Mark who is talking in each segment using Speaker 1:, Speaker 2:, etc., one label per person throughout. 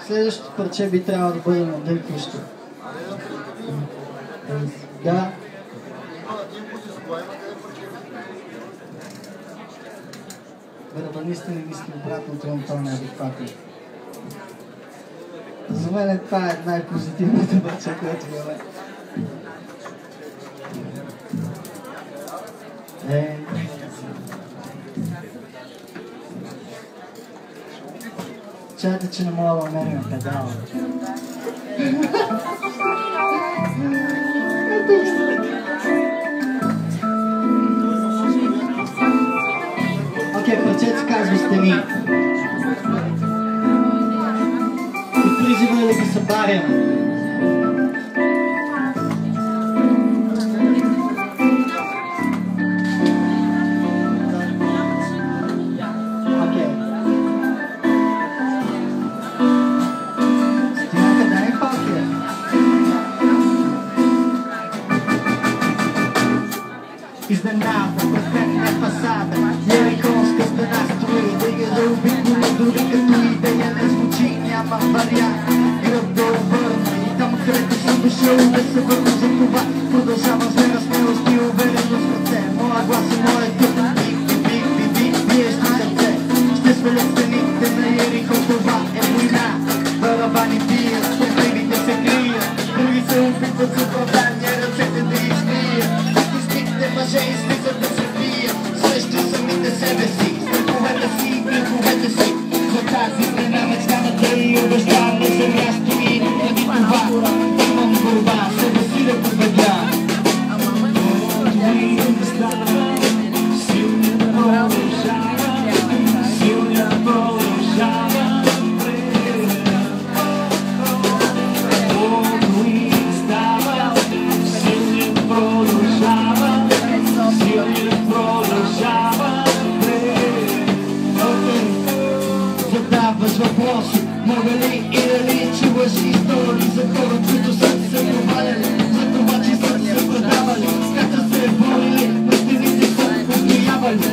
Speaker 1: Следващото парче би трябвало да бъде надъхващо. Да. Барабанистът не мисли обратното, но това не е адекватно. За мен това е най-позитивната парче, която имаме. Чакайте, че не мога да намерим педала. Окей, парчето казва стени. И призива е да ги събаряме. Изненада, перфектна фасада, Яриконска стена строи, да я заобиколи, дори като идея не звучи, няма вариант. Гръб да обърна и там, където съм дошъл, да се върна за това. Продължавам с вера, смелост и увереност в ръце. Моя глас и моят дух, биещи сърце. Ще свалят стените на Ярихон, това е война. Барабани бият, проблемите се крият, други се опитват с оправдание, ръцете да изкрият. Мъже излизат да се бият срещу самите себе си, страховете си и греховете си. За тази страна мечтаната и обещана за място и преди това имам борба, себе си да победя. Силният продължава, силният продължава. Въпроси, мога ли и дали чуваш истории за хора, които са се проваляли, за това, че са се продавали, как се борили, но стените са устоявали.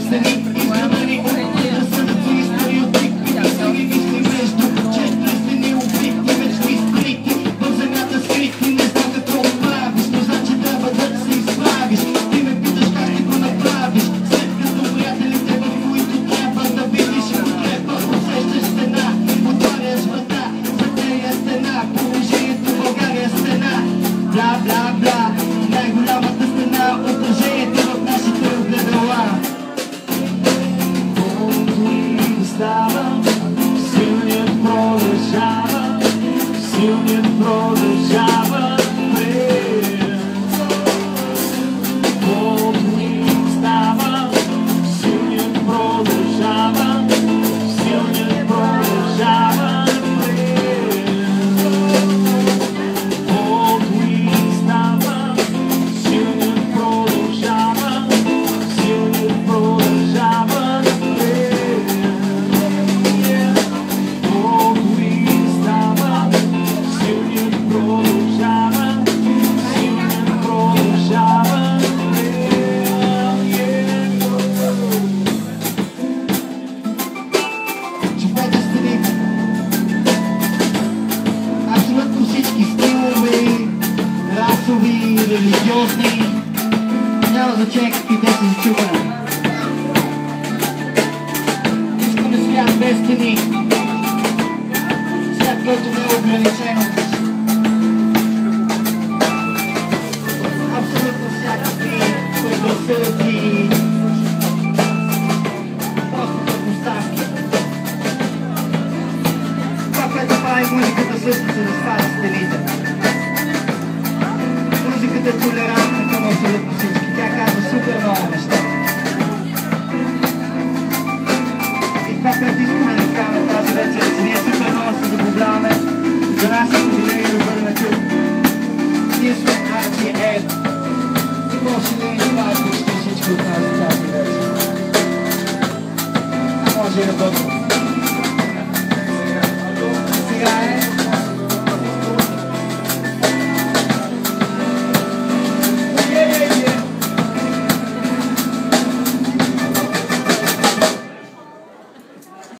Speaker 1: Стени изградени от разсъдъци и стереотипи, да ги мисли между честни стени, убити, вечни скрити, в земята скрити, не знам какво правиш, но значи трябва да се изправиш. Ти ме питаш как ще го направиш, след като приятелите, в които трябва да видиш подкрепа, усещаш стена, отваряш врата, за нея стена, положението в България стена. Бла, бла, бла, най-голямата стена, отражението в нашите огледала. Става, силният продължава, силният продължава. Става, силният продължава, силният продължава. Религиозни, няма значение какви те са зачупани. Искаме свят без стени, свят, който не е ограничен. Абсолютно всякакви предразсъдъци, просто предпоставки. Това, което прави музиката, също се разпада стените. Музиката е толерантна към абсолютно всички. Тя казва супер много неща. И това, което искаме да кажем тази вечер, че ние супер много се забавляваме за нашите винаги да бъдем тук. Ние сме RTF. И може да ни това е почти всичко от тази вечер. А може и да бъдем.